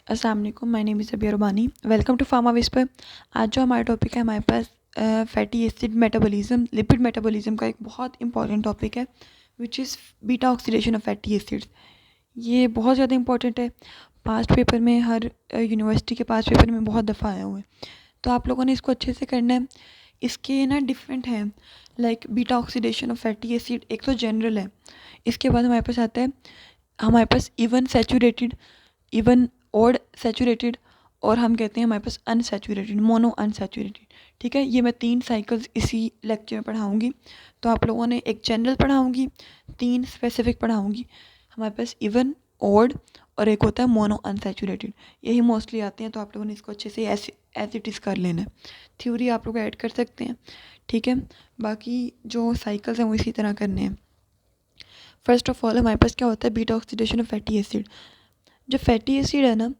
अस्सलाम वालेकुम, my name is Zabia Rubani. Welcome to pharma whisper. आज जो हमारा टॉपिक है हमारे पास fatty acid metabolism, lipid metabolism का एक बहुत इंपॉर्टेंट टॉपिक है which is beta oxidation of fatty acids. ये बहुत ज़्यादा इंपॉर्टेंट है। पास्ट पेपर में हर यूनिवर्सिटी के पास्ट पेपर में बहुत दफ़ा आया हुआ है, तो आप लोगों ने इसको अच्छे से करना है। इसके ना डिफरेंट हैं, like beta oxidation of fatty acid एक तो जनरल है। इसके बाद हमारे पास आता है हमारे पास even saturated, even odd saturated, और हम कहते हैं हमारे पास अनसैचुरेटेड, मोनो अनसैचुरेटेड। ठीक है, ये मैं 3 साइकिल्स इसी लेक्चर में पढ़ाऊंगी। तो आप लोगों ने एक जनरल पढ़ाऊंगी, 3 स्पेसिफिक पढ़ाऊंगी। हमारे पास इवन, ऑड और एक होता है मोनो अनसैचुरेटेड। यही मोस्टली आते हैं, तो आप लोगों ने इसको अच्छे से एज इट इज़ कर लेना है। थ्योरी आप लोग ऐड कर सकते हैं, ठीक है। बाकी जो साइकिल्स हैं वो इसी तरह करने हैं। फर्स्ट ऑफ ऑल हमारे पास क्या होता है, beta oxidation of fatty acid. जो फैटी एसिड है ना,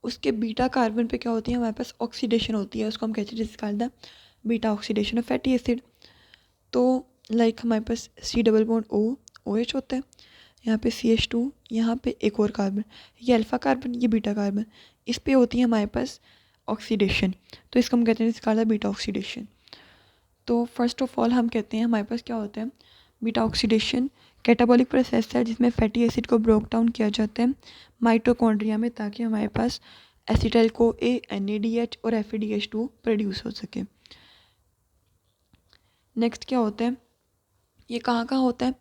उसके बीटा कार्बन पे क्या होती है, हमारे पास ऑक्सीडेशन होती है, उसको हम कहते हैं जिसका beta oxidation of fatty acid. तो लाइक हमारे पास C double bond O H होता है, यहाँ पे सी एच टू, यहाँ पे एक और कार्बन, ये अल्फ़ा कार्बन, ये बीटा कार्बन, इस पे होती है हमारे पास ऑक्सीडेशन। तो इसको हम कहते हैं जिसका बीटा ऑक्सीडेशन। तो फर्स्ट ऑफ ऑल हम कहते हैं हमारे पास क्या होता है, बीटा ऑक्सीडेशन कैटाबॉलिक प्रोसेस है जिसमें फैटी एसिड को ब्रोक डाउन किया जाता है माइटोकॉन्ड्रिया में, ताकि हमारे पास एसिटाइल को ए, NADH और FADH2 प्रोड्यूस हो सके। नेक्स्ट क्या होता है, ये कहाँ कहाँ होता है,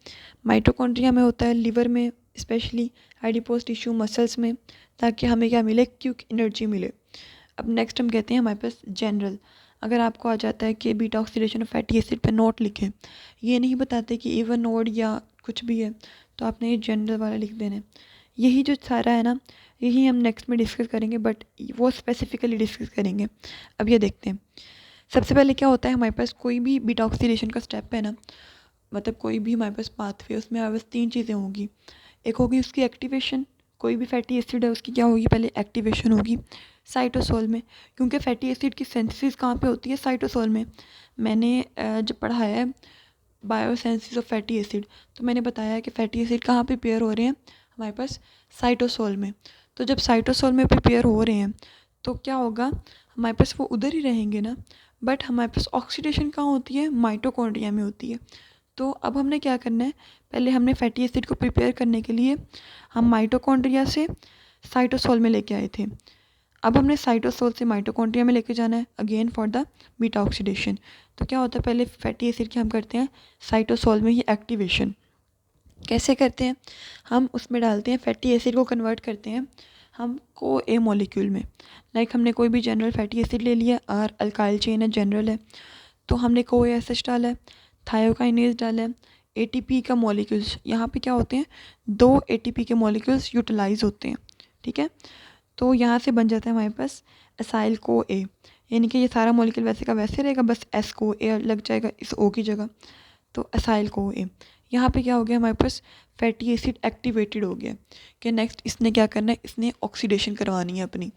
माइटोकॉन्ड्रिया में होता है, लिवर में स्पेशली, एडिपोज टिश्यू, मसल्स में, ताकि हमें क्या मिले, क्विक एनर्जी मिले। अब नेक्स्ट हम कहते हैं हमारे पास जनरल। अगर आपको आ जाता है कि beta oxidation of fatty acid पे नोट लिखें, ये नहीं बताते कि इवन नोड या कुछ भी है, तो आपने ये जनरल वाला लिख देना है। यही जो सारा है ना, यही हम नेक्स्ट में डिस्कस करेंगे, बट वो स्पेसिफिकली डिस्कस करेंगे। अब ये देखते हैं। सबसे पहले क्या होता है, हमारे पास कोई भी बीटा ऑक्सीडेशन का स्टेप है ना, मतलब कोई भी हमारे पास पाथवे, उसमें हमारे पास 3 चीज़ें होंगी। एक होगी उसकी एक्टिवेशन, कोई भी फैटी एसिड है उसकी क्या होगी, पहले एक्टिवेशन होगी साइटोसोल में, क्योंकि फैटी एसिड की सिंथेसिस कहाँ पे होती है, साइटोसोल में। मैंने जब पढ़ाया है बायोसेंसिस ऑफ फैटी एसिड, तो मैंने बताया कि फैटी एसिड कहाँ पे पेयर हो रहे हैं, हमारे पास साइटोसोल में। तो जब साइटोसोल में प्रिपेयर हो रहे हैं तो क्या होगा, हमारे पास वो उधर ही रहेंगे ना, बट हमारे पास ऑक्सीडेशन कहाँ होती है, माइटोकॉन्ड्रिया में होती है। तो अब हमने क्या करना है, पहले हमने फैटी एसिड को प्रिपेयर करने के लिए हम माइटोकॉन्ड्रिया से साइटोसोल में लेके आए थे। अब हमने साइटोसोल से माइटोकॉन्ड्रिया में लेके जाना है again for the beta oxidation. तो क्या होता है, पहले फैटी एसिड की हम करते हैं साइटोसोल में ही एक्टिवेशन। कैसे करते हैं, हम उसमें डालते हैं फैटी एसिड को कन्वर्ट करते हैं हम को ए मॉलिक्यूल में। लाइक हमने कोई भी जनरल फैटी एसिड ले लिया, और अल्काइल चेन है, जनरल है, तो हमने को एस एच डाला है, थायोकाइनेज डाला है, ATP का मॉलिक्यूल्स, यहाँ पे क्या होते हैं, 2 ATP के मॉलिक्यूल्स यूटिलाइज होते हैं, ठीक है। तो यहाँ से बन जाता है हमारे पास असाइल को ए, यानी कि ये सारा मॉलिक्यूल वैसे का वैसे रहेगा, बस एस को ए लग जाएगा इस ओ की जगह, तो असाइल को ए। यहाँ पे क्या हो गया, हमारे पास फैटी एसिड एक्टिवेटेड हो गया कि नेक्स्ट इसने क्या करना है, इसने ऑक्सीडेशन करवानी है अपनी,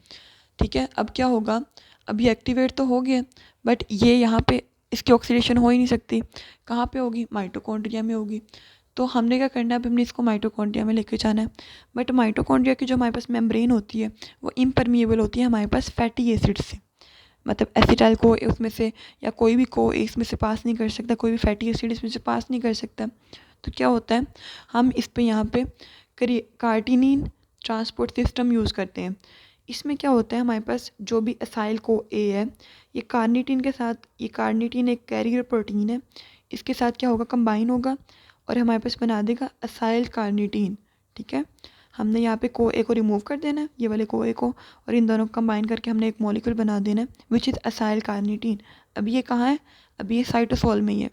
ठीक है। अब क्या होगा, अभी एक्टिवेट तो हो गया, बट ये यहाँ पे इसकी ऑक्सीडेशन हो ही नहीं सकती, कहाँ पे होगी, माइटोकॉन्ड्रिया में होगी। तो हमने क्या करना है, अब हमने इसको माइटोकॉन्ड्रिया में लेके जाना है, बट माइटोकॉन्ड्रिया की जो हमारे पास मेम्ब्रेन होती है वो इम्परमिएबल होती है हमारे पास फैटी एसिड से, मतलब एसिटाइल को उसमें से या कोई भी को इसमें से पास नहीं कर सकता, कोई भी फैटी एसिड इसमें से पास नहीं कर सकता। तो क्या होता है, हम इस पे यहाँ पे कार्टिनिन ट्रांसपोर्ट सिस्टम यूज़ करते हैं। इसमें क्या होता है, हमारे पास जो भी असाइल को ए है, ये कार्निटीन के साथ, ये कार्निटीन एक कैरियर प्रोटीन है, इसके साथ क्या होगा, कंबाइन होगा और हमारे पास बना देगा असाइल कार्निटीन, ठीक है। हमने यहाँ पे को ए को रिमूव कर देना है, ये वाले को ए को, और इन दोनों को कंबाइन करके हमने एक मॉलिक्यूल बना देना है विच इज़ असाइल कार्निटीन। अब ये कहाँ है, अब ये साइटोसोल में ही है।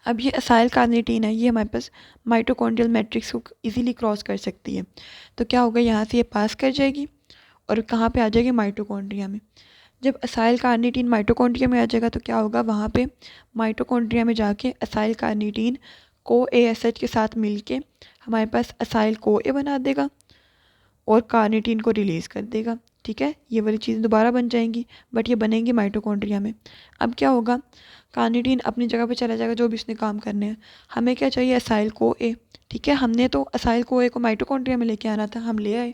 अब ये असाइल कार्निटीन है, ये हमारे पास माइटोकॉन्ड्रियल मैट्रिक्स को इजीली क्रॉस कर सकती है। तो क्या होगा, यहाँ से ये पास कर जाएगी और कहाँ पे आ जाएगी, माइटोकॉन्ड्रिया में। जब असाइल कार्निटीन माइटोकॉन्ड्रिया में आ जाएगा तो क्या होगा, वहाँ पे माइटोकॉन्ड्रिया में जाके असाइल कार्निटीन को ASH के साथ मिलके हमारे पास असाइल को ए बना देगा और कार्निटीन को रिलीज़ कर देगा, ठीक है। ये वाली चीज़ें दोबारा बन जाएंगी, बट ये बनेंगी माइटोकॉन्ड्रिया में। अब क्या होगा, कार्निटीन अपनी जगह पे चला जाएगा जो भी इसने काम करने हैं। हमें क्या चाहिए, असाइल को ए, ठीक है। हमने तो असाइल को ए को माइटोकॉन्ड्रिया में लेके आना था, हम ले आए।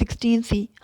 16C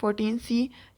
14C.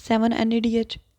7 NADH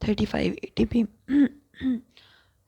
35 ATP.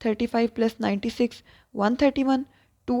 35 + 96 131. 2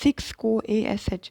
6 CoASH.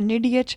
NADH،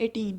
18.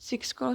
6 ×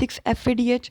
6 FADH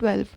12.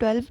12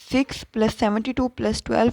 6 + 72 + 12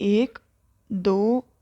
1 2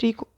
3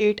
8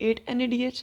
8 NADH,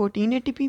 14 ATP,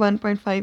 1.5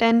10